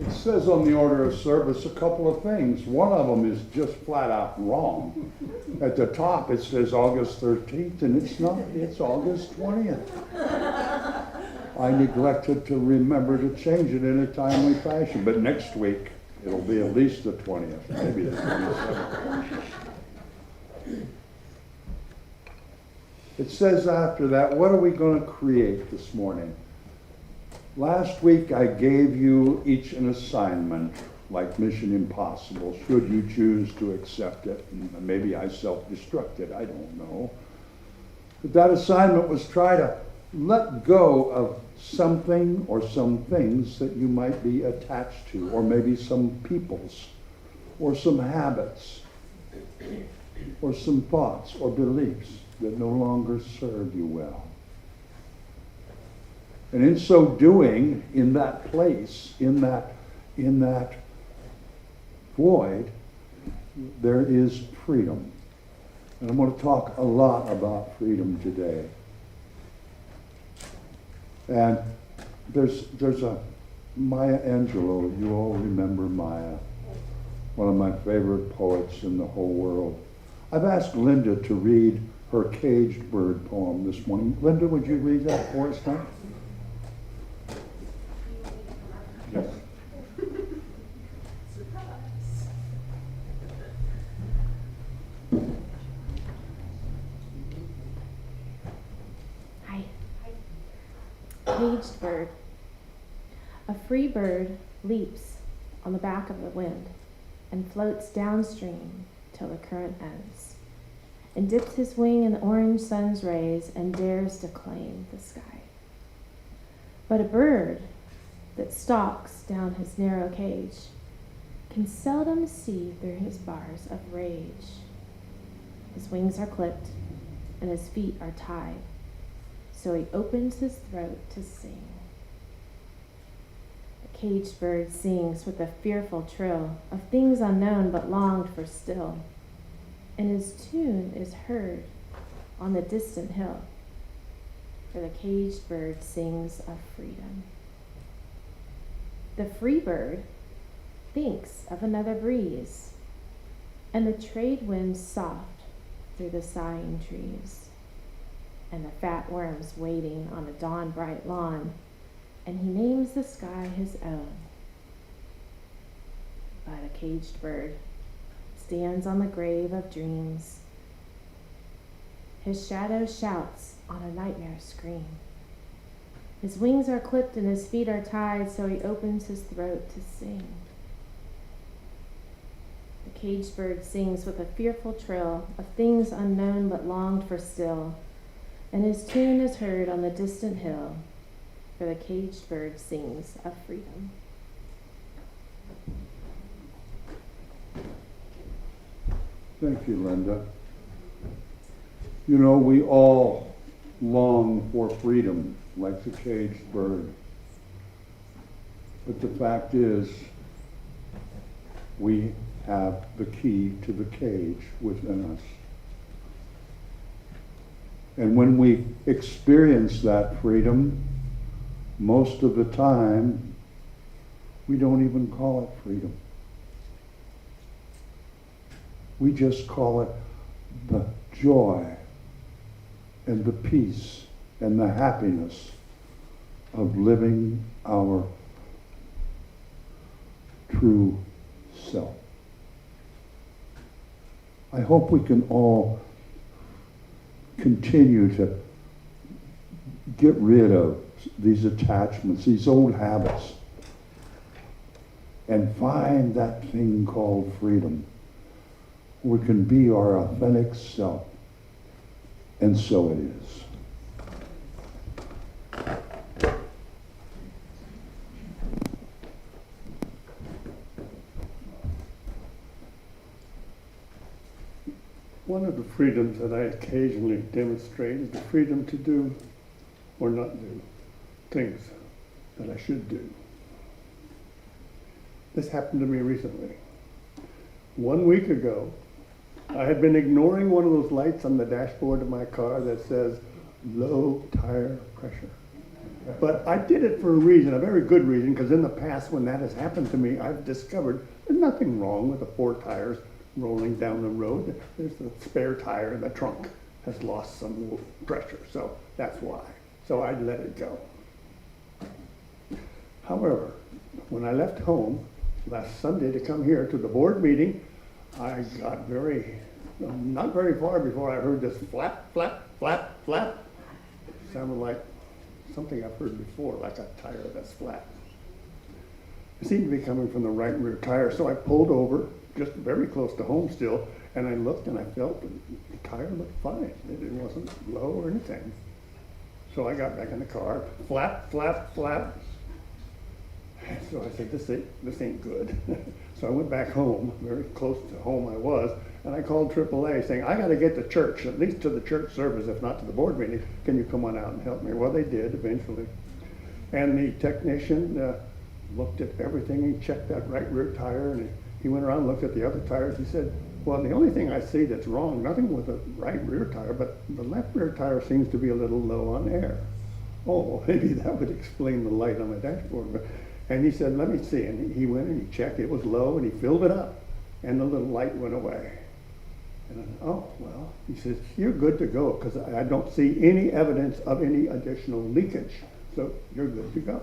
It says on the order of service a couple of things. One of them is just flat out wrong. At the top it says August 13th, and it's not, it's August 20th. I neglected to remember to change it in a timely fashion, but next week it'll be at least the 20th, maybe the 27th. It says after that, what are we going to create this morning? Last week I gave you each an assignment, like Mission Impossible, should you choose to accept it. And maybe I self-destructed, I don't know. But that assignment was try to let go of something or some things that you might be attached to, or maybe some peoples, or some habits, or some thoughts or beliefs that no longer serve you well. And in so doing, in that place, in that void, there is freedom. And I'm going to talk a lot about freedom today. And there's a Maya Angelou. You all remember Maya, one of my favorite poets in the whole world. I've asked Linda to read her Caged Bird poem this morning. Linda, would you read that for us now? Yes. Hi. Caged bird. A free bird leaps on the back of the wind and floats downstream till the current ends, and dips his wing in the orange sun's rays and dares to claim the sky. But a bird that stalks down his narrow cage can seldom see through his bars of rage. His wings are clipped and his feet are tied, so he opens his throat to sing. The caged bird sings with a fearful trill of things unknown but longed for still, and his tune is heard on the distant hill, for the caged bird sings of freedom. The free bird thinks of another breeze, and the trade winds soft through the sighing trees, and the fat worms waiting on the dawn-bright lawn, and he names the sky his own. But a caged bird stands on the grave of dreams. His shadow shouts on a nightmare scream. His wings are clipped and his feet are tied, so he opens his throat to sing. The caged bird sings with a fearful trill of things unknown but longed for still, and his tune is heard on the distant hill, for the caged bird sings of freedom. Thank you, Linda. You know, we all long for freedom, like the caged bird. But the fact is, we have the key to the cage within us. And when we experience that freedom, most of the time, we don't even call it freedom. We just call it the joy and the peace and the happiness of living our true self. I hope we can all continue to get rid of these attachments, these old habits, and find that thing called freedom. We can be our authentic self, and so it is. One of the freedoms that I occasionally demonstrate is the freedom to do or not do things that I should do. This happened to me recently. 1 week ago, I had been ignoring one of those lights on the dashboard of my car that says low tire pressure. But I did it for a reason, a very good reason, because in the past, when that has happened to me, I've discovered there's nothing wrong with the 4 tires rolling down the road. There's the spare tire in the trunk has lost some pressure, so that's why. So I let it go. However, when I left home last Sunday to come here to the board meeting, I got not very far before I heard this flap, flap, flap, flap. Sounded like something I've heard before, like a tire that's flat. It seemed to be coming from the right rear tire, so I pulled over, just very close to home still, and I looked and I felt the tire looked fine. It wasn't low or anything. So I got back in the car, flap, flap, flap. So I said, this ain't good. So I went back home, very close to home I was, and I called AAA saying, I got to get to church, at least to the church service, if not to the board meeting. Can you come on out and help me? Well, they did eventually. And the technician looked at everything. He checked that right rear tire, and he went around and looked at the other tires. He said, well, the only thing I see that's wrong, nothing with the right rear tire, but the left rear tire seems to be a little low on air. Oh, well, maybe that would explain the light on my dashboard. And he said, let me see. And he went and he checked. It was low, and he filled it up, and the little light went away. And I said, oh, well, he says, you're good to go, because I don't see any evidence of any additional leakage. So you're good to go.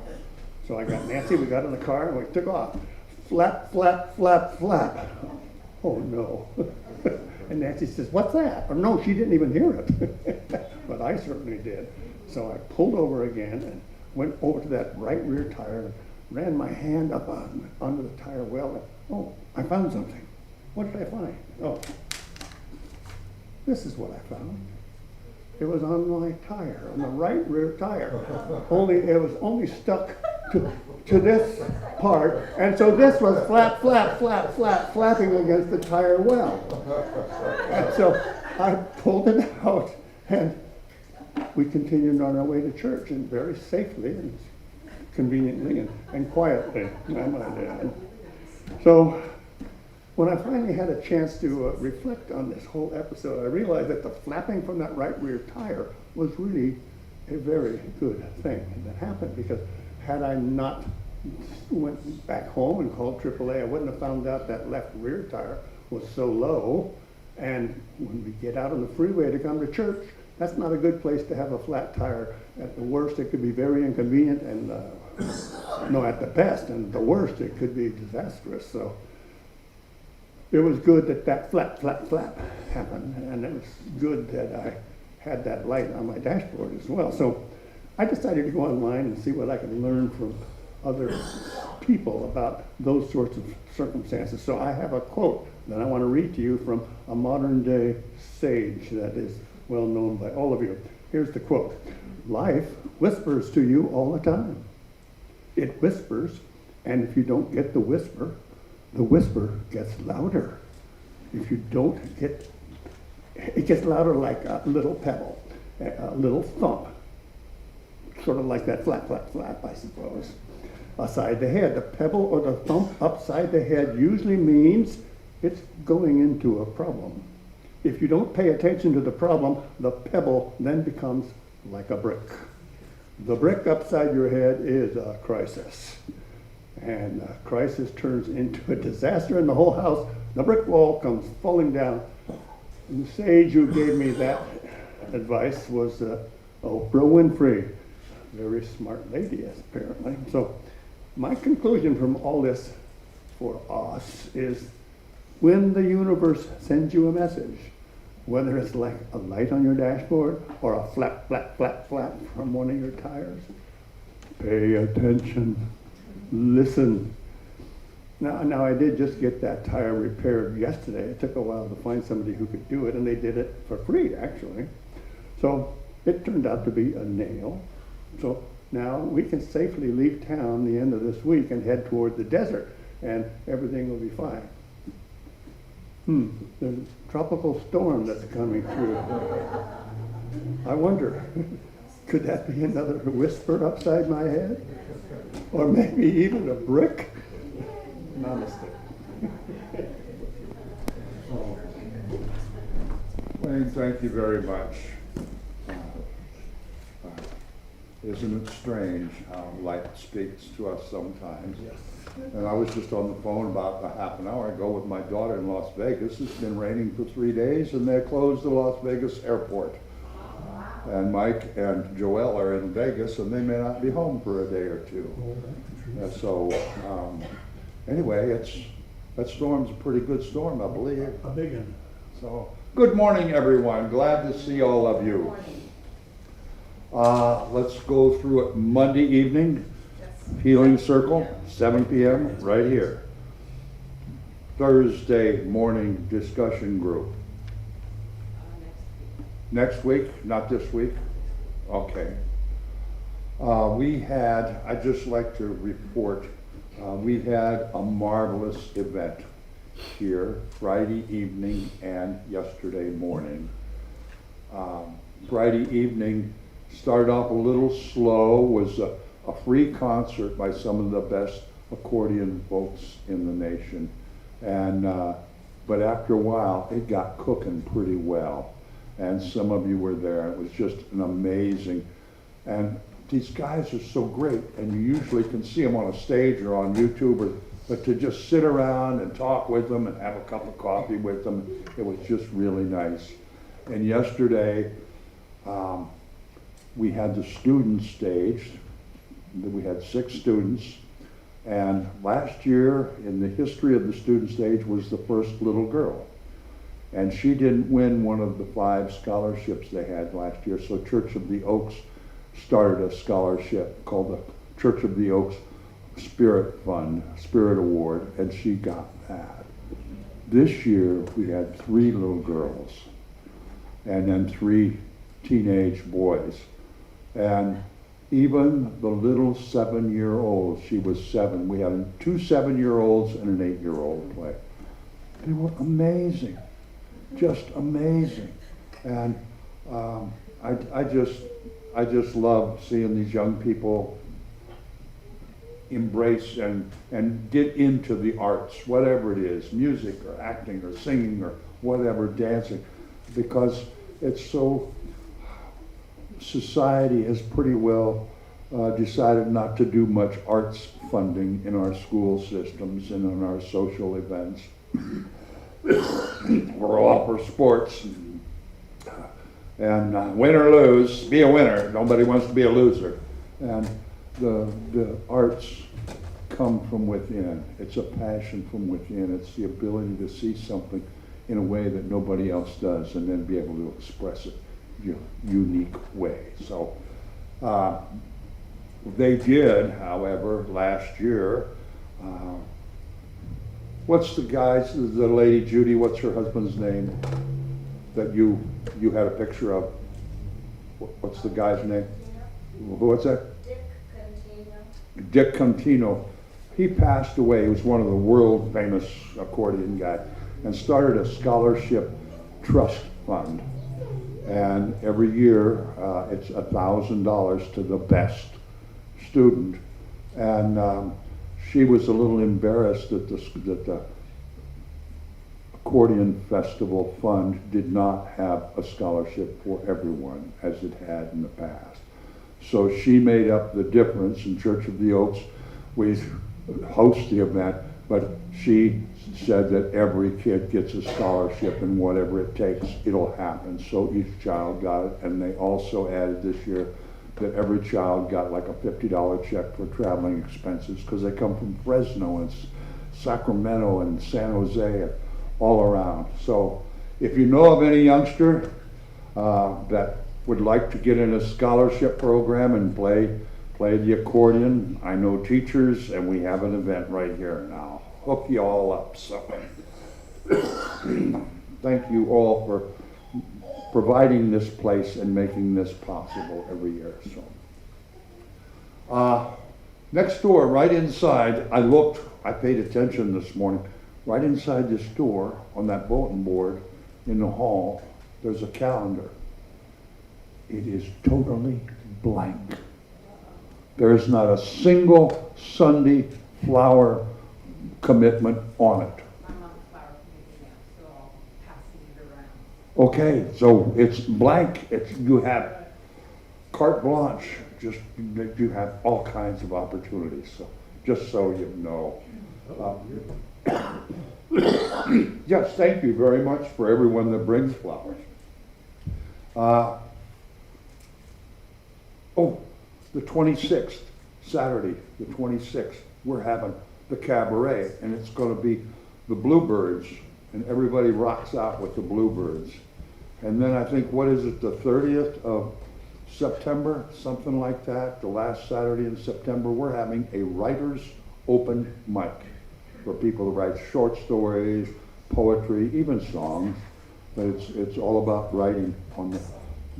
So I got Nancy, we got in the car, and we took off. Flap, flap, flap, flap. Oh, no. And Nancy says, what's that? Or no, she didn't even hear it. But I certainly did. So I pulled over again and went over to that right rear tire and ran my hand up onto the tire well. And, oh, I found something. What did I find? Oh, this is what I found. It was on my tire, on the right rear tire. It was only stuck to this part, and so this was flap, flap, flap, flap, flapping against the tire well. And so I pulled it out, and we continued on our way to church, and very safely and conveniently and quietly, I might add. So when I finally had a chance to reflect on this whole episode, I realized that the flapping from that right rear tire was really a very good thing that happened, because had I not went back home and called AAA, I wouldn't have found out that left rear tire was so low. And when we get out on the freeway to come to church, that's not a good place to have a flat tire. At the worst, it could be very inconvenient, and at the best, and the worst, it could be disastrous. So it was good that flap, flap, flap happened, and it was good that I had that light on my dashboard as well. So I decided to go online and see what I could learn from other people about those sorts of circumstances. So I have a quote that I want to read to you from a modern day sage that is well known by all of you. Here's the quote. Life whispers to you all the time. It whispers, and if you don't get the whisper gets louder. If you don't get, it gets louder like a little pebble, a little thump. Sort of like that flap, flap, flap, I suppose. Upside the head. The pebble or the thump upside the head usually means it's going into a problem. If you don't pay attention to the problem, the pebble then becomes like a brick. The brick upside your head is a crisis. And a crisis turns into a disaster in the whole house. The brick wall comes falling down. And the sage who gave me that advice was Oprah Winfrey. Very smart lady, apparently. So my conclusion from all this for us is when the universe sends you a message, whether it's like a light on your dashboard or a flap, flap, flap, flap from one of your tires, pay attention, listen. Now I did just get that tire repaired yesterday. It took a while to find somebody who could do it, and they did it for free, actually. So it turned out to be a nail. So now we can safely leave town the end of this week and head toward the desert, and everything will be fine. There's a tropical storm that's coming through. I wonder, could that be another whisper upside my head? Or maybe even a brick? Namaste. Wayne, thank you very much. Isn't it strange how life speaks to us sometimes? And I was just on the phone about a half an hour ago with my daughter in Las Vegas. It's been raining for 3 days and they closed the Las Vegas airport. And Mike and Joelle are in Vegas and they may not be home for a day or two. Anyway, that storm's a pretty good storm, I believe. A big one. So, good morning, everyone. Glad to see all of you. Let's go through it. Monday evening, Healing Circle, 7 p.m. right here. Thursday morning discussion group. Next week, not this week? Okay. I'd just like to report, we had a marvelous event here Friday evening and yesterday morning. Friday evening started off a little slow, was a free concert by some of the best accordion folks in the nation. But after a while, it got cooking pretty well. And some of you were there. It was just an amazing, and these guys are so great, and you usually can see them on a stage or on YouTube, but to just sit around and talk with them and have a cup of coffee with them, it was just really nice. And yesterday, we had the students staged. We had 6 students, and last year in the history of the student stage was the first little girl. And she didn't win one of the 5 scholarships they had last year, so Church of the Oaks started a scholarship called the Church of the Oaks Spirit Fund, Spirit Award, and she got that. This year we had 3 little girls and then 3 teenage boys. And even the little 7-year-old, she was 7, we had 2 7-year-olds and an 8-year-old play. They were amazing. Just amazing. And I just love seeing these young people embrace and get into the arts, whatever it is, music or acting or singing or whatever, dancing, because it's so, society has pretty well decided not to do much arts funding in our school systems and in our social events. We're all for sports and win or lose, be a winner. Nobody wants to be a loser. And the arts come from within. It's a passion from within. It's the ability to see something in a way that nobody else does and then be able to express it in a unique way. So they did, however, last year, what's the lady Judy, what's her husband's name that you had a picture of? What's the guy's name? What's that? Dick Contino. He passed away. He was one of the world famous accordion guys and started a scholarship trust fund. And every year it's $1,000 to the best student. And she was a little embarrassed that the Accordion Festival Fund did not have a scholarship for everyone as it had in the past. So she made up the difference. In Church of the Oaks, we host the event, but she said that every kid gets a scholarship and whatever it takes, it'll happen. So each child got it, and they also added this year that every child got like a $50 check for traveling expenses because they come from Fresno and Sacramento and San Jose and all around. So if you know of any youngster that would like to get in a scholarship program and play the accordion, I know teachers, and we have an event right here now. Hook you all up. So thank you all for providing this place and making this possible every year. So, next door, right inside, I paid attention this morning, right inside this door on that bulletin board in the hall, there's a calendar. It is totally blank. There is not a single Sunday flower commitment on it. I'm on the flower committee now, so I'll pass it around. Okay, so it's blank. You have carte blanche. just, you have all kinds of opportunities, so, just so you know. Yes, thank you very much for everyone that brings flowers. Oh, the 26th, Saturday, the 26th, we're having the cabaret, and it's gonna be the Bluebirds, and everybody rocks out with the Bluebirds. And then I think, what is it, the 30th of September, something like that, the last Saturday in September, we're having a writer's open mic for people to write short stories, poetry, even songs. But it's all about writing on the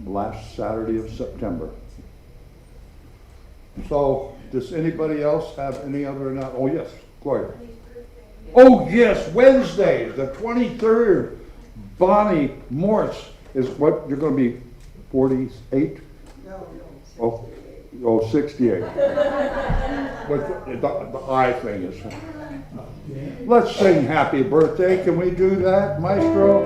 last Saturday of September. So, does anybody else have any other, oh yes, Gloria. Oh yes, Wednesday, the 23rd, Bonnie Morse is what, you're gonna be 48? Oh, 68. But the I thing is. Let's sing happy birthday. Can we do that, Maestro?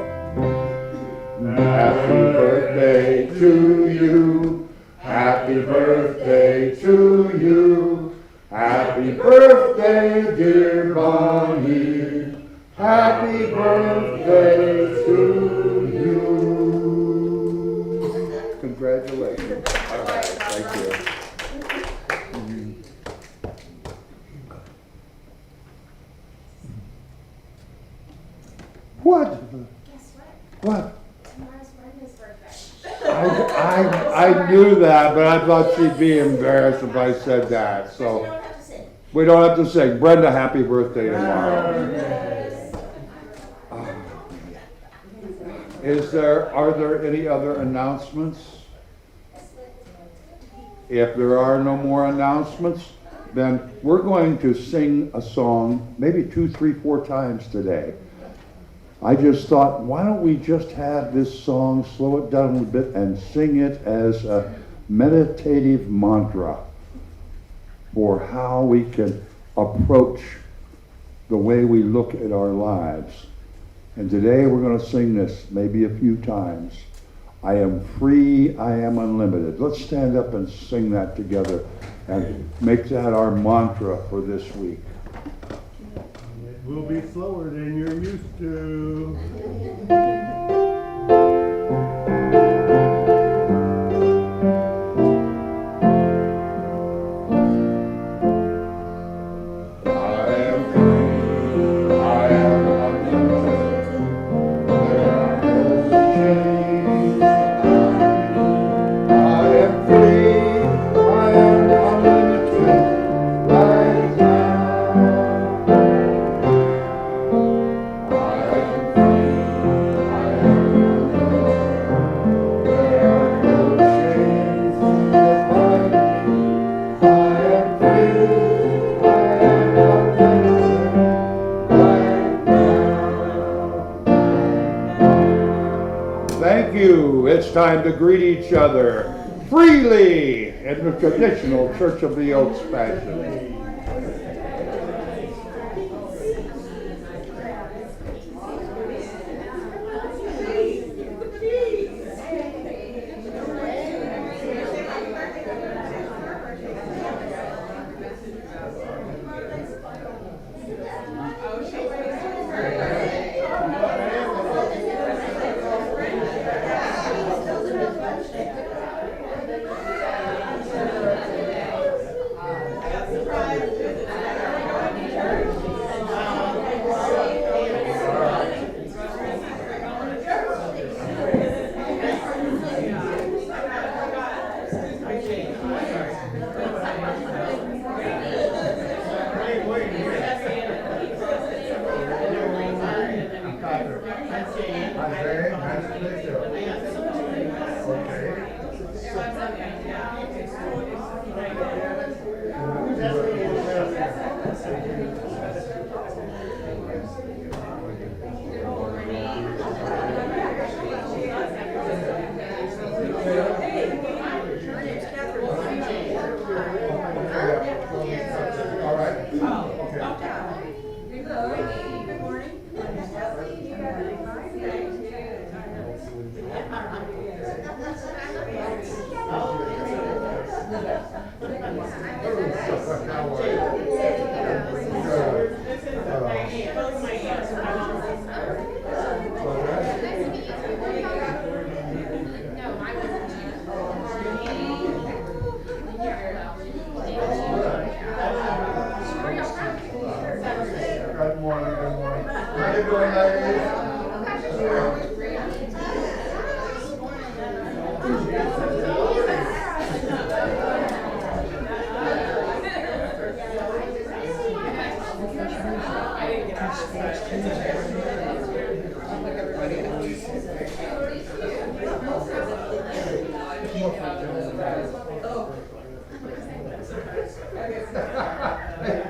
Happy birthday to you. Happy birthday to you. Happy birthday, dear Bonnie. Happy birthday to you. Congratulations. All right, thank you. What? Guess what? What? Tomorrow's Brenda's birthday. I knew that, but I thought she'd be embarrassed if I said that, You so. don't have to sing. We don't have to sing. Brenda, happy birthday tomorrow. Are there any other announcements? If there are no more announcements, then we're going to sing a song maybe 2, 3, 4 times today. I just thought, why don't we just have this song, slow it down a little bit, and sing it as a meditative mantra for how we can approach the way we look at our lives. And today we're going to sing this maybe a few times. I am free, I am unlimited. Let's stand up and sing that together and make that our mantra for this week. It will be slower than you're used to. It's time to greet each other freely in the traditional Church of the Oaks fashion. Surprise. Good morning, good morning. How you doing, ladies?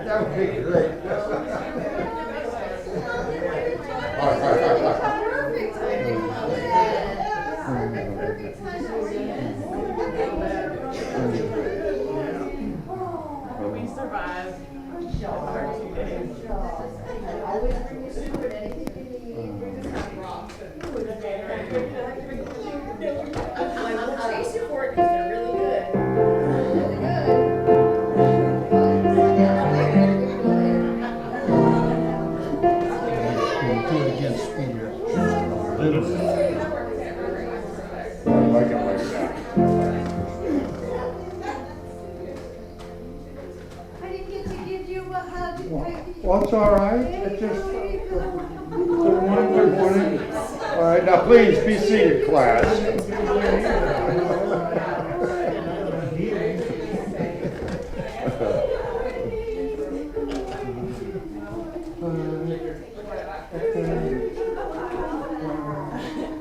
That would be great. We survived. 2 days. Taste support, they're really good. Really good. Do it again, speedier. I like it like that. I didn't get to give you a hug. Well, it's all right. It just. Good morning, good morning. All right, now please be seated, class.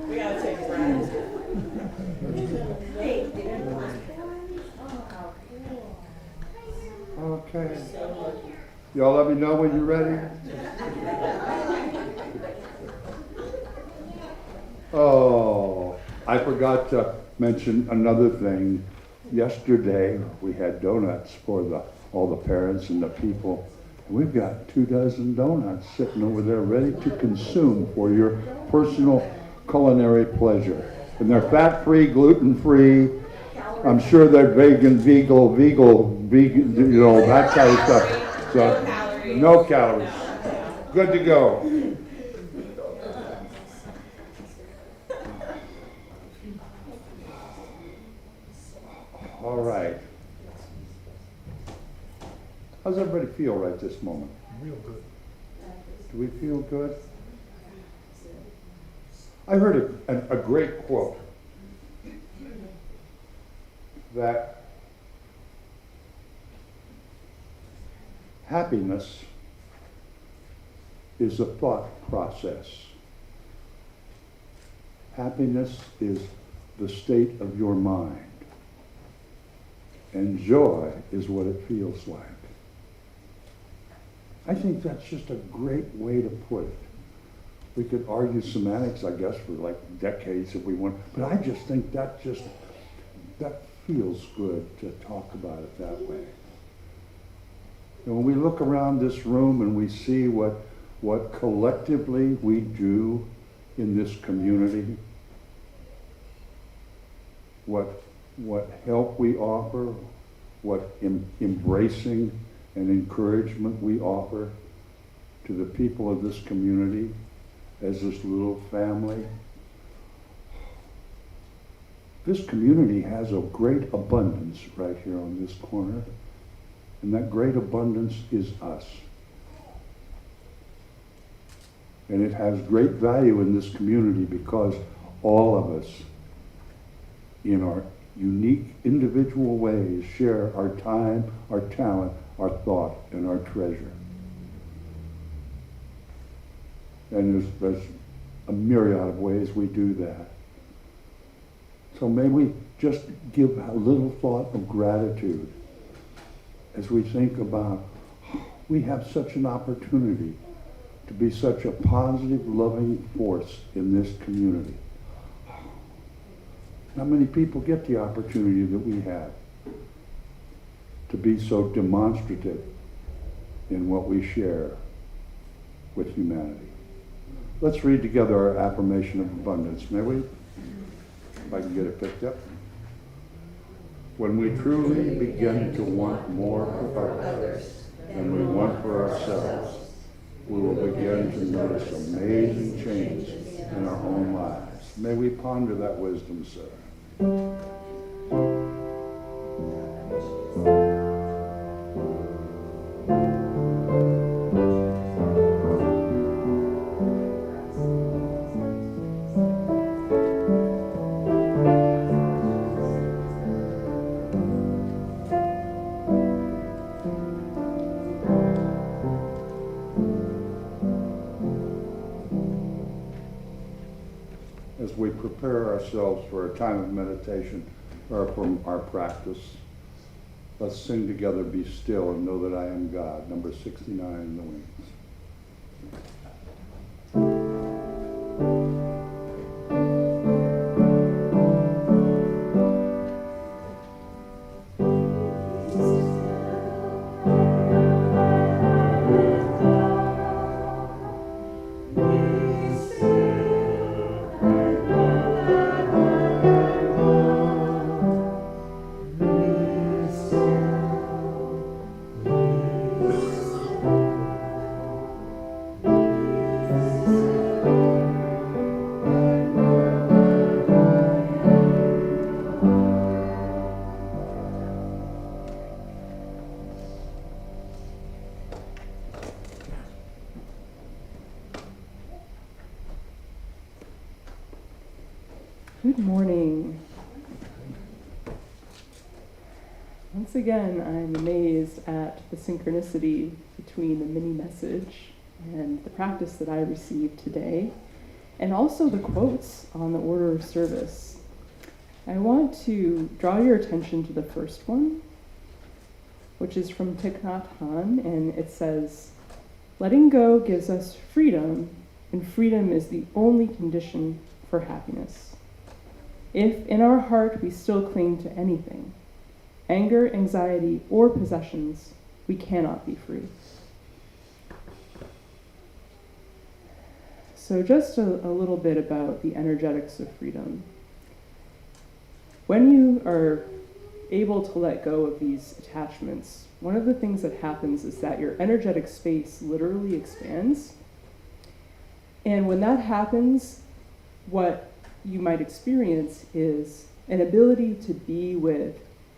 We gotta take a breath. Okay. Y'all let me know when you're ready. Oh, I forgot to mention another thing. Yesterday, we had donuts for all the parents and the people. We've got 24 donuts sitting over there ready to consume for your personal culinary pleasure. And they're fat-free, gluten-free. I'm sure they're vegan, vegan, you know, that kind of stuff. So, no calories. Good to go. All right. How's everybody feel right this moment? Real good. Do we feel good? I heard a great quote that happiness is a thought process. Happiness is the state of your mind. And joy is what it feels like. I think that's just a great way to put it. We could argue semantics, I guess, for like decades if we want, but I just think that feels good to talk about it that way. And when we look around this room and we see what collectively we do in this community, what help we offer, what embracing and encouragement we offer to the people of this community as this little family. This community has a great abundance right here on this corner, and that great abundance is us. And it has great value in this community because all of us, in our unique individual ways, share our time, our talent, our thought, and our treasure. And there's a myriad of ways we do that. So may we just give a little thought of gratitude as we think about we have such an opportunity to be such a positive, loving force in this community. Not many people get the opportunity that we have to be so demonstrative in what we share with humanity. Let's read together our affirmation of abundance, may we? If I can get it picked up. When we truly begin to want more for others than we want for ourselves, we will begin to notice amazing change in our own lives. May we ponder that wisdom, sir. As we prepare ourselves for a time of meditation or from our practice, let's sing together, Be Still and Know That I Am God, number 69 in the wings. Good morning. Once again, I'm amazed at the synchronicity between the mini message and the practice that I received today, and also the quotes on the order of service. I want to draw your attention to the first one, which is from Thich Nhat Hanh, and it says, "Letting go gives us freedom, and freedom is the only condition for happiness. If in our heart we still cling to anything, anger, anxiety, or possessions, we cannot be free." So just a little bit about the energetics of freedom. When you are able to let go of these attachments, one of the things that happens is that your energetic space literally expands. And when that happens, what you might experience is an ability to be with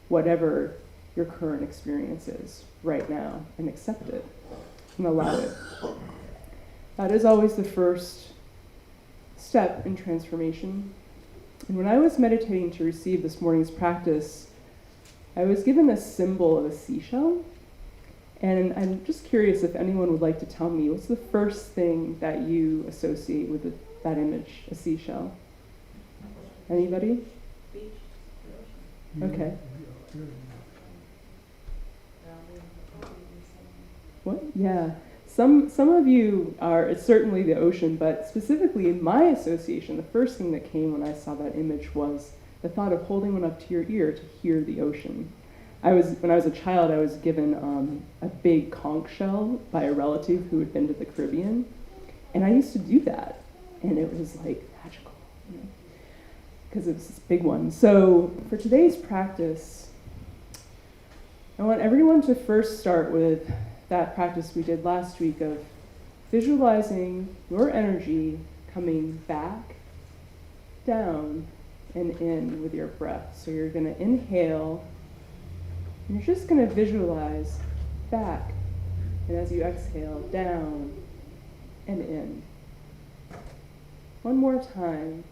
whatever your current experience is right now and accept it and allow it. That is always the first step in transformation. And when I was meditating to receive this morning's practice, I was given a symbol of a seashell. And I'm just curious if anyone would like to tell me, what's the first thing that you associate with that image, a seashell? Anybody? Beach. Okay. What? Yeah. Some of you are, it's certainly the ocean, but specifically in my association, the first thing that came when I saw that image was the thought of holding one up to your ear to hear the ocean. When I was a child, I was given a big conch shell by a relative who had been to the Caribbean, and I used to do that, and it was like magical, because it was this big one. So for today's practice, I want everyone to first start with that practice we did last week of visualizing your energy coming back, down, and in with your breath. So you're going to inhale, and you're just going to visualize back, and as you exhale, down and in. One more time.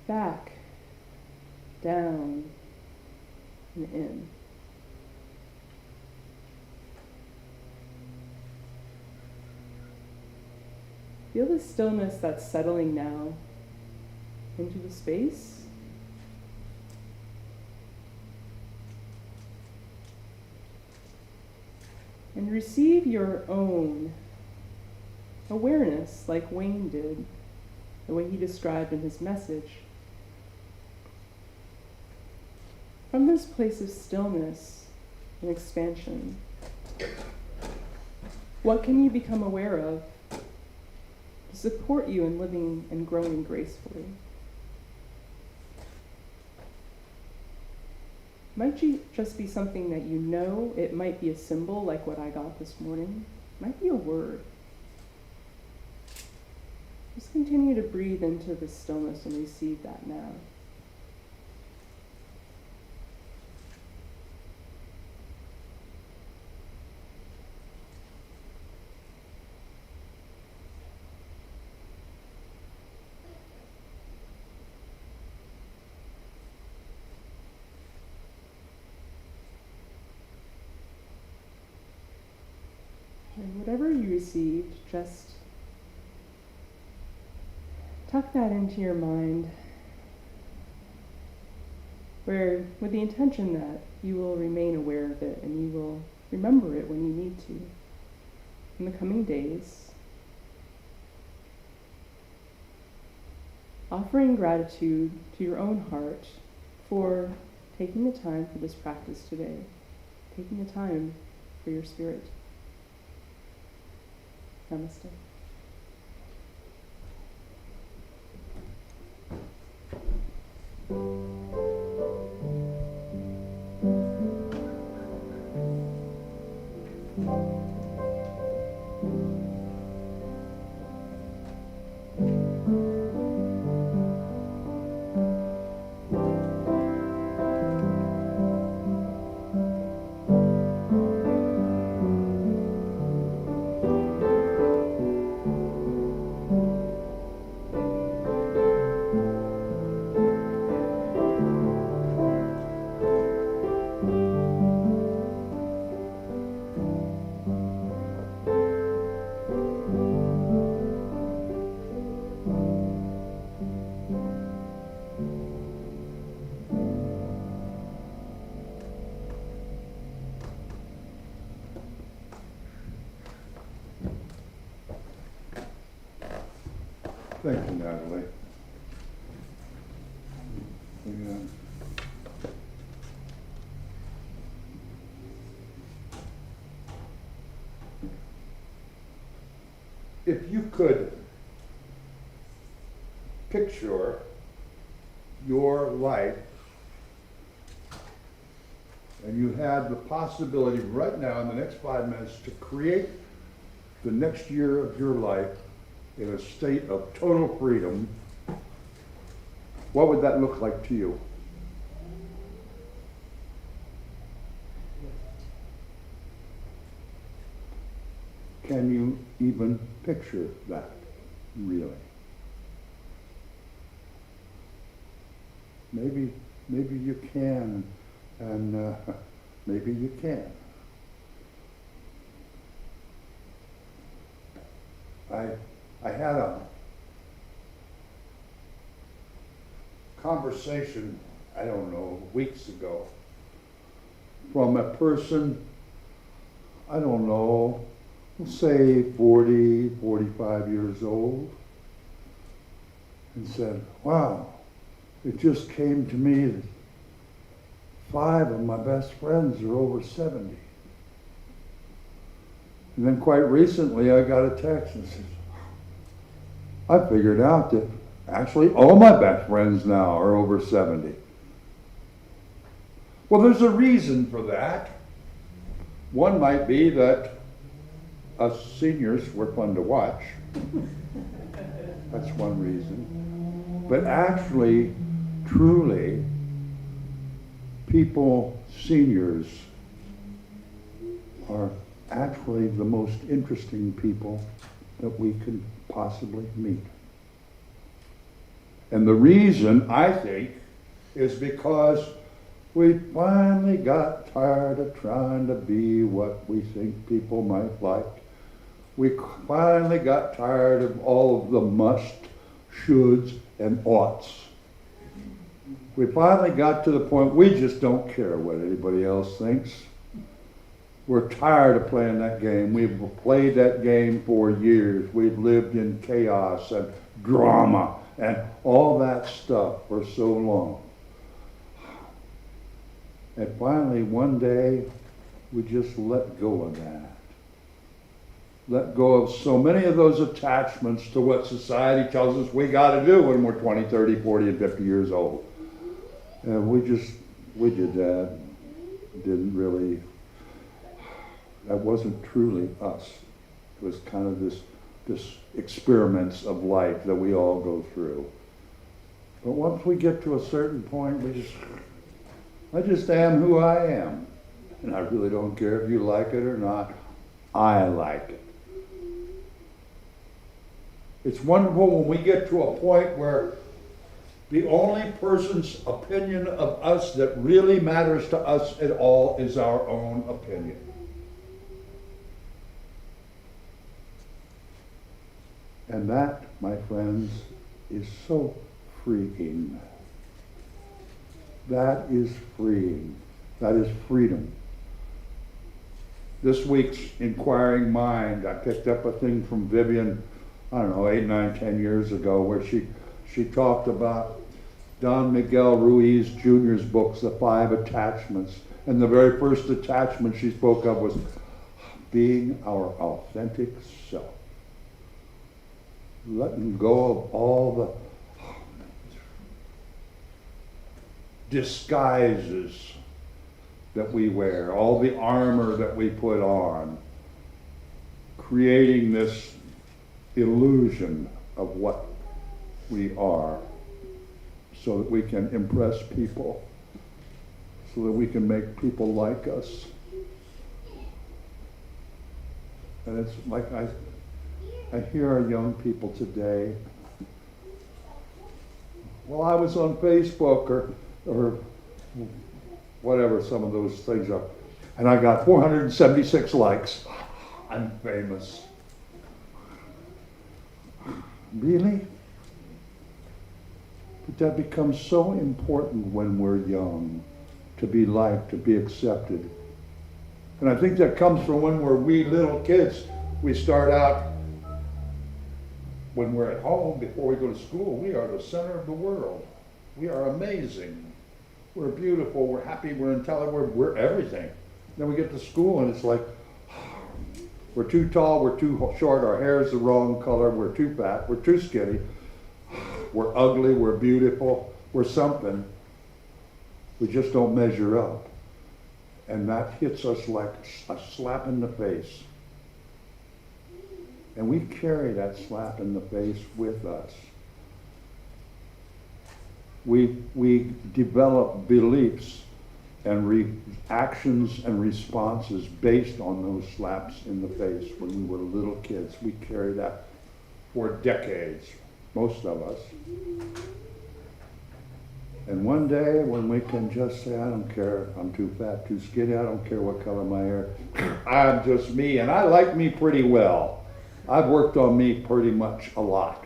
Back, down, and in. Feel the stillness that's settling now into the space. And receive your own awareness like Wayne did, the way he described in his message. From this place of stillness and expansion, what can you become aware of to support you in living and growing gracefully? Might just be something that you know. It might be a symbol like what I got this morning. It might be a word. Just continue to breathe into the stillness and receive that now. And whatever you received, just tuck that into your mind, where with the intention that you will remain aware of it and you will remember it when you need to in the coming days. Offering gratitude to your own heart for taking the time for this practice today, taking the time for your spirit. Namaste. Thank you, Natalie. Yeah. If you could picture your life and you had the possibility right now in the next 5 minutes to create the next year of your life in a state of total freedom, what would that look like to you? Can you even picture that, really? Maybe you can, and maybe you can't. I had a conversation, I don't know, weeks ago, from a person, I don't know, say 40, 45 years old, and said, wow, it just came to me that 5 of my best friends are over 70. And then quite recently I got a text and said, I figured out that actually all my best friends now are over 70. Well, there's a reason for that. One might be that us seniors were fun to watch. That's one reason. But actually, truly, seniors are actually the most interesting people that we could possibly meet. And the reason, I think, is because we finally got tired of trying to be what we think people might like. We finally got tired of all of the must, shoulds, and oughts. We finally got to the point we just don't care what anybody else thinks. We're tired of playing that game. We've played that game for years. We've lived in chaos and drama and all that stuff for so long. And finally, one day, we just let go of that. Let go of so many of those attachments to what society tells us we got to do when we're 20, 30, 40, and 50 years old. And we did that. didn't really, that wasn't truly us. It was kind of this experiments of life that we all go through. But once we get to a certain point, I just am who I am. And I really don't care if you like it or not. I like it. It's wonderful when we get to a point where the only person's opinion of us that really matters to us at all is our own opinion. And that, my friends, is so freeing. That is freeing. That is freedom. This week's Inquiring Mind, I picked up a thing from Vivian, I don't know, 8, 9, 10 years ago, where she talked about Don Miguel Ruiz Jr.'s books, The 5 Attachments. And the very first attachment she spoke of was being our authentic self. Letting go of all the disguises that we wear, all the armor that we put on, creating this illusion of what we are so that we can impress people, so that we can make people like us. And it's like I hear our young people today, well, I was on Facebook or whatever some of those things are, and I got 476 likes. I'm famous. Really? But that becomes so important when we're young, to be liked, to be accepted. And I think that comes from when we're wee little kids. We start out, when we're at home, before we go to school, we are the center of the world. We are amazing. We're beautiful, we're happy, we're intelligent, we're everything. Then we get to school and it's like, we're too tall, we're too short, our hair's the wrong color, we're too fat, we're too skinny, we're ugly, we're beautiful, we're something. We just don't measure up. And that hits us like a slap in the face. And we carry that slap in the face with us. We develop beliefs and reactions and responses based on those slaps in the face when we were little kids. We carry that for decades, most of us. And one day when we can just say, I don't care if I'm too fat, too skinny, I don't care what color my hair, I'm just me, and I like me pretty well. I've worked on me pretty much a lot.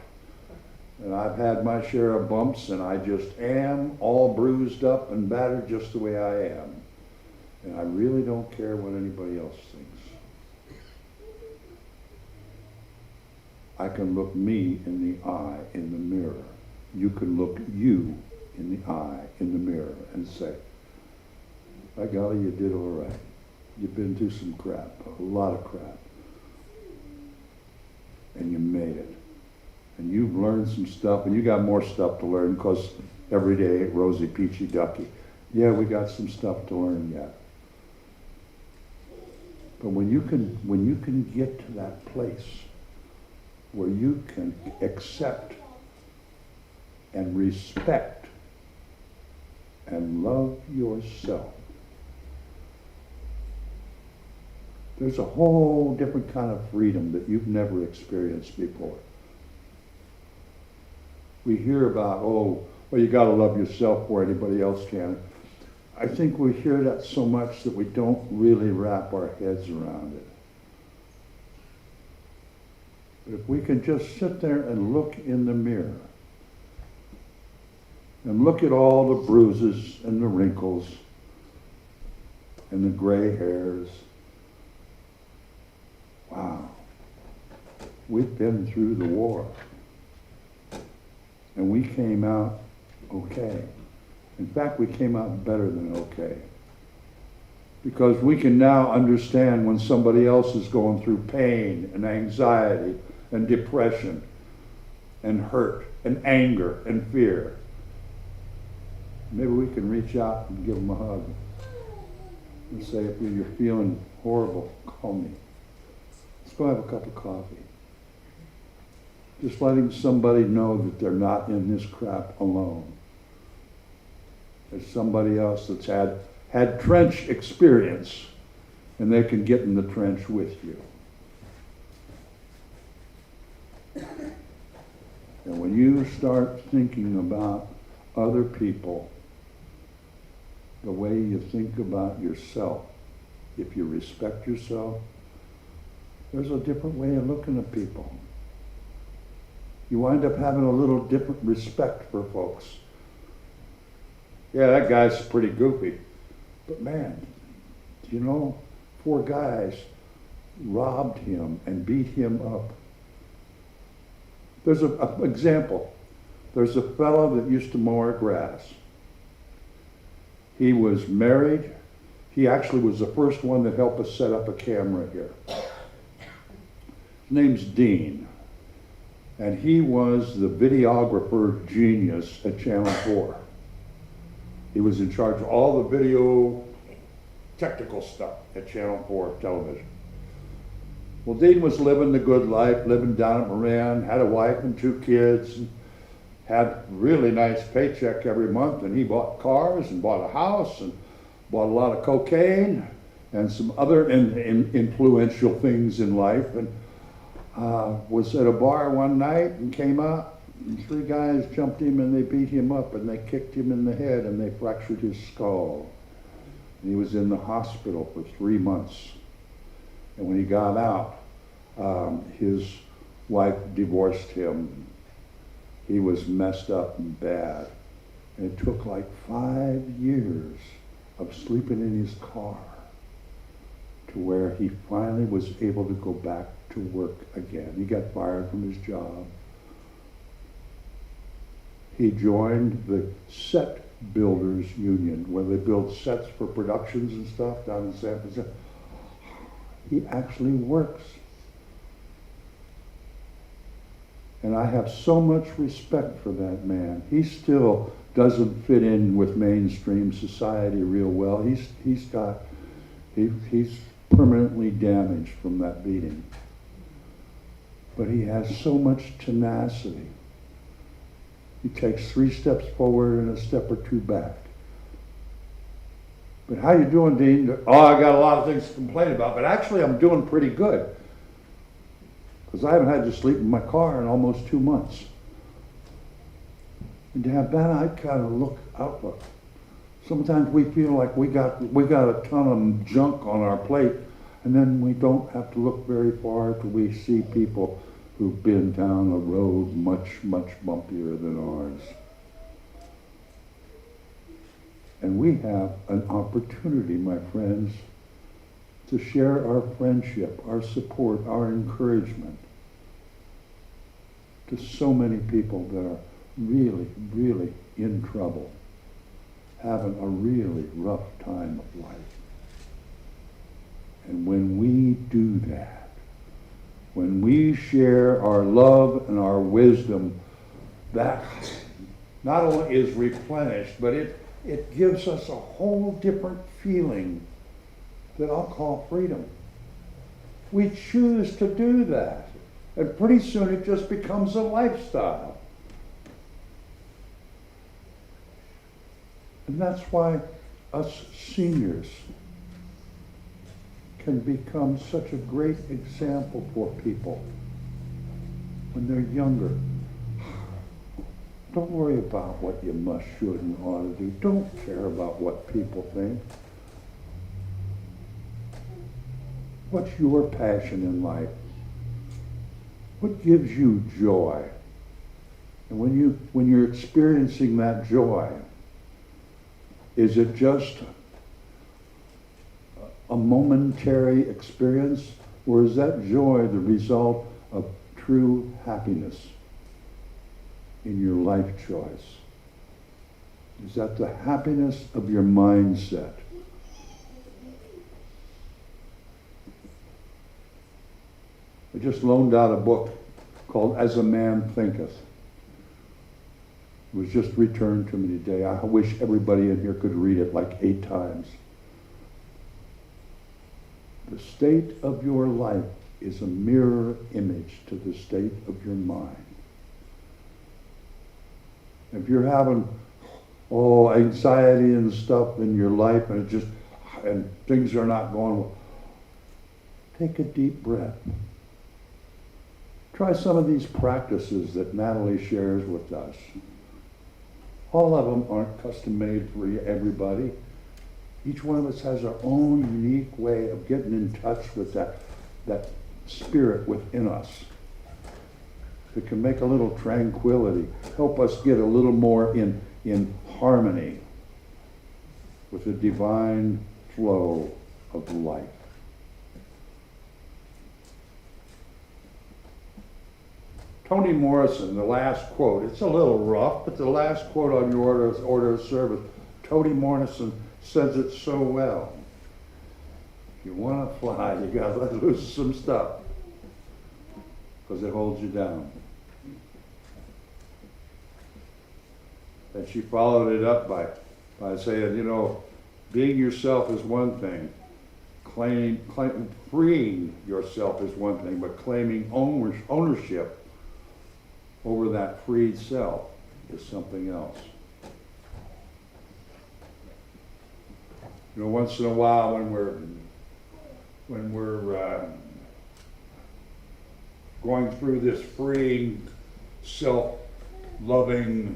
And I've had my share of bumps, and I just am all bruised up and battered just the way I am. And I really don't care what anybody else thinks. I can look me in the eye in the mirror. You can look you in the eye in the mirror and say, by golly, you did all right. You've been through some crap, a lot of crap. And you made it. And you've learned some stuff, and you got more stuff to learn, because every day, Rosie Peachy Ducky. Yeah, we got some stuff to learn yet. But when you can get to that place where you can accept and respect and love yourself, there's a whole different kind of freedom that you've never experienced before. We hear about, oh, well, you got to love yourself before anybody else can. I think we hear that so much that we don't really wrap our heads around it. But if we can just sit there and look in the mirror and look at all the bruises and the wrinkles and the gray hairs, wow, we've been through the war. And we came out okay. In fact, we came out better than okay. Because we can now understand when somebody else is going through pain and anxiety and depression and hurt and anger and fear. Maybe we can reach out and give them a hug. and say, if you're feeling horrible, call me. Let's go have a cup of coffee. Just letting somebody know that they're not in this crap alone. There's somebody else that's had trench experience, and they can get in the trench with you. And when you start thinking about other people the way you think about yourself, if you respect yourself, there's a different way of looking at people. You wind up having a little different respect for folks. Yeah, that guy's pretty goofy. But man, you know, 4 guys robbed him and beat him up. There's an example. There's a fellow that used to mow our grass. He was married. He actually was the first one that helped us set up a camera here. His name's Dean. And he was the videographer genius at Channel 4. He was in charge of all the video technical stuff at Channel 4 television. Well, Dean was living the good life, living down at Moran, had a wife and 2 kids, and had a really nice paycheck every month, and he bought cars and bought a house and bought a lot of cocaine and some other influential things in life, and was at a bar one night and came out, and 3 guys jumped him and they beat him up and they kicked him in the head and they fractured his skull. And he was in the hospital for 3 months. And when he got out, his wife divorced him. He was messed up and bad. And it took like 5 years of sleeping in his car to where he finally was able to go back to work again. He got fired from his job. He joined the Set Builders Union, where they build sets for productions and stuff down in San Francisco. He actually works. And I have so much respect for that man. He still doesn't fit in with mainstream society real well. He's permanently damaged from that beating. But he has so much tenacity. He takes 3 steps forward and a step or 2 back. But how you doing, Dean? Oh, I got a lot of things to complain about, but actually I'm doing pretty good. Because I haven't had to sleep in my car in almost 2 months. And to have that kind of outlook. Sometimes we feel like we got a ton of junk on our plate, and then we don't have to look very far till we see people who've been down a road much, much bumpier than ours. And we have an opportunity, my friends, to share our friendship, our support, our encouragement to so many people that are really, really in trouble, having a really rough time of life. And when we do that, when we share our love and our wisdom, that not only is replenished, but it gives us a whole different feeling that I'll call freedom. We choose to do that. And pretty soon it just becomes a lifestyle. And that's why us seniors can become such a great example for people when they're younger. Don't worry about what you must, should, and ought to do. Don't care about what people think. What's your passion in life? What gives you joy? And when you're experiencing that joy, is it just a momentary experience, or is that joy the result of true happiness in your life choice? Is that the happiness of your mindset? I just loaned out a book called As a Man Thinketh. It was just returned to me today. I wish everybody in here could read it like 8 times. The state of your life is a mirror image to the state of your mind. If you're having, anxiety and stuff in your life and things are not going well, take a deep breath. Try some of these practices that Natalie shares with us. All of them aren't custom made for everybody. Each one of us has our own unique way of getting in touch with that spirit within us. That can make a little tranquility, help us get a little more in harmony with the divine flow of life. Toni Morrison, the last quote, it's a little rough, but the last quote on your order of service, Toni Morrison says it so well. If you want to fly, you got to let loose some stuff, because it holds you down. And she followed it up by saying, being yourself is one thing, freeing yourself is one thing, but claiming ownership over that freed self is something else. Once in a while when we're going through this freeing, self-loving,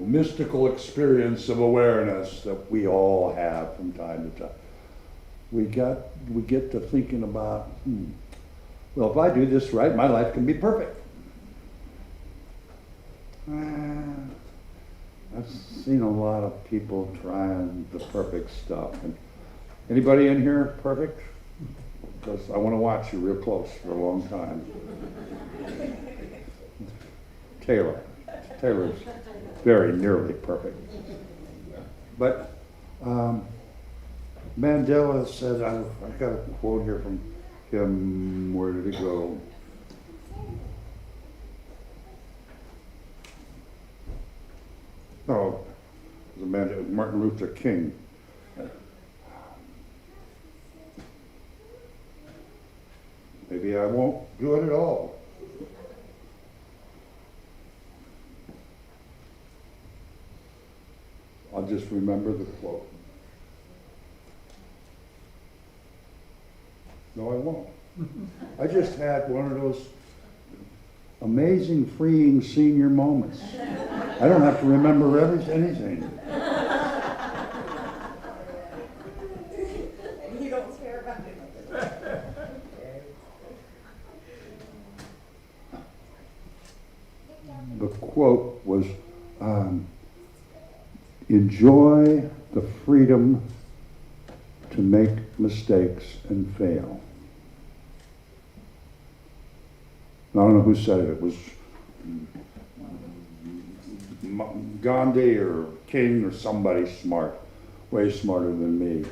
mystical experience of awareness that we all have from time to time, we get to thinking about, well, if I do this right, my life can be perfect. I've seen a lot of people trying the perfect stuff. And anybody in here perfect? Because I want to watch you real close for a long time. Taylor's very nearly perfect. But Mandela said, I've got a quote here from him, where did it go? Oh, it was Martin Luther King. Maybe I won't do it at all. I'll just remember the quote. No, I won't. I just had one of those amazing, freeing senior moments. I don't have to remember anything. You don't care about it. The quote was, enjoy the freedom to make mistakes and fail. I don't know who said it. It was Gandhi or King or somebody smart, way smarter than me.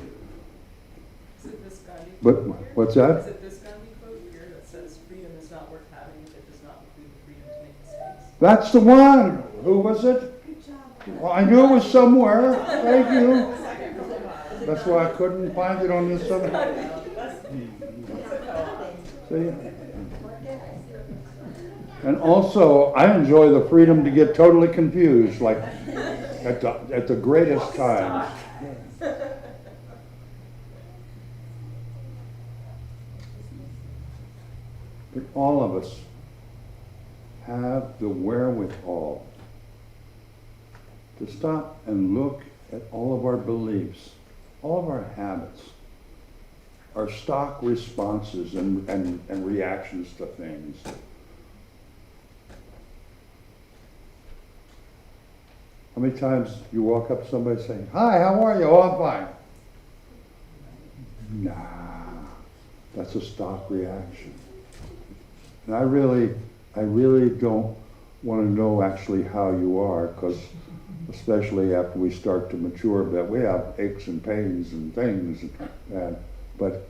Is it this Gandhi But quote here? what's that? Is it this Gandhi quote here that says freedom is not worth having if it does not include the freedom to make mistakes? That's the one. Who was it? Good job. Well, I knew it was somewhere. Thank you. Second from the bottom. That's why I couldn't find it on this other. See? And also, I enjoy the freedom to get totally confused, like at the greatest times. But all of us have the wherewithal to stop and look at all of our beliefs, all of our habits, our stock responses and reactions to things. How many times you walk up to somebody saying, "Hi, how are you?" "Oh, I'm fine." Nah, that's a stock reaction. And I really don't want to know actually how you are, because especially after we start to mature a bit, we have aches and pains and things. But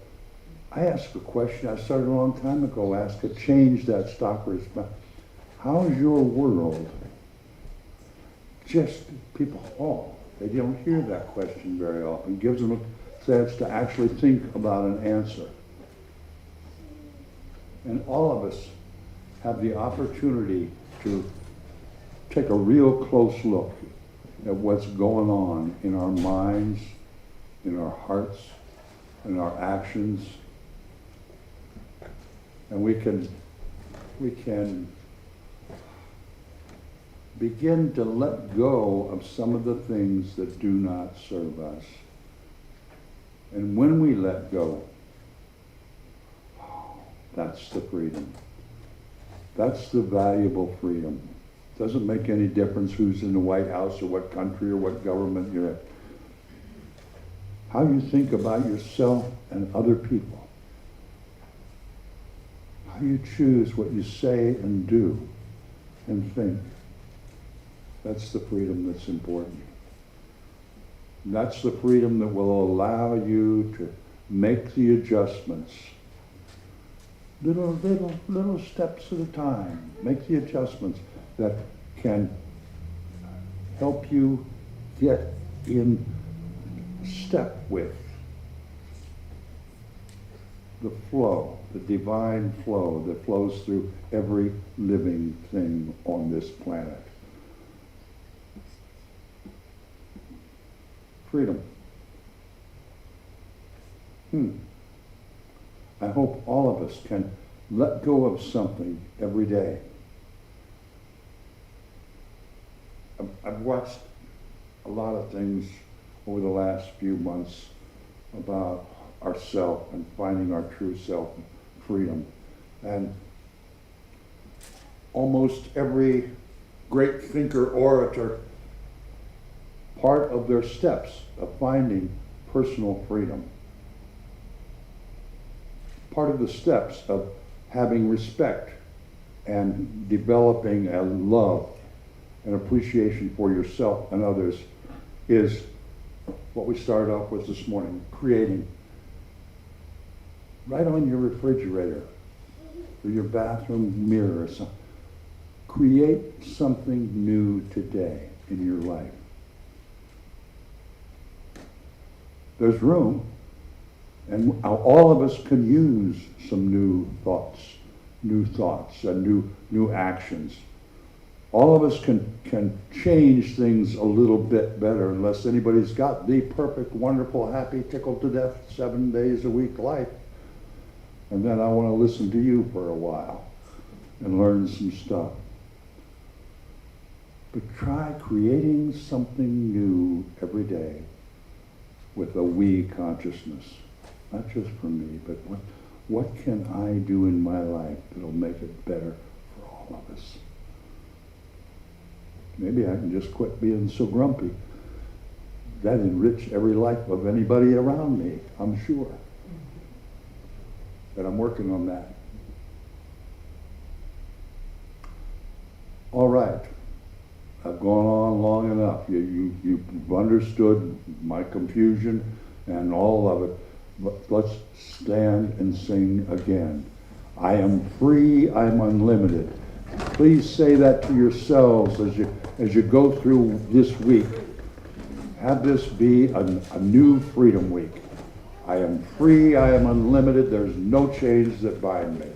I asked a question I started a long time ago, change that stock response. How's your world? Just people, they don't hear that question very often. Gives them says to actually think about an answer. And all of us have the opportunity to take a real close look at what's going on in our minds, in our hearts, in our actions. And we can begin to let go of some of the things that do not serve us. And when we let go, that's the freedom. That's the valuable freedom. Doesn't make any difference who's in the White House or what country or what government you're in. How you think about yourself and other people. How you choose what you say and do and think. That's the freedom that's important. That's the freedom that will allow you to make the adjustments. Little steps at a time. Make the adjustments that can help you get in step with the flow, the divine flow that flows through every living thing on this planet. Freedom. I hope all of us can let go of something every day. I've watched a lot of things over the last few months about ourself and finding our true self, freedom. And almost every great thinker, orator, part of their steps of finding personal freedom. Part of the steps of having respect and developing a love and appreciation for yourself and others is what we started off with this morning, creating. Right on your refrigerator or your bathroom mirror or something. Create something new today in your life. There's room, and all of us can use some new thoughts and new actions. All of us can change things a little bit better unless anybody's got the perfect, wonderful, happy, tickled to death 7 days a week life. And then I want to listen to you for a while and learn some stuff. But try creating something new every day with a we consciousness. Not just for me, but what can I do in my life that'll make it better for all of us? Maybe I can just quit being so grumpy. That enrich every life of anybody around me, I'm sure. But I'm working on that. All right. I've gone on long enough. You've understood my confusion and all of it. But let's stand and sing again. I am free, I am unlimited. Please say that to yourselves as you go through this week. Have this be a new freedom week. I am free, I am unlimited. There's no chains that bind me.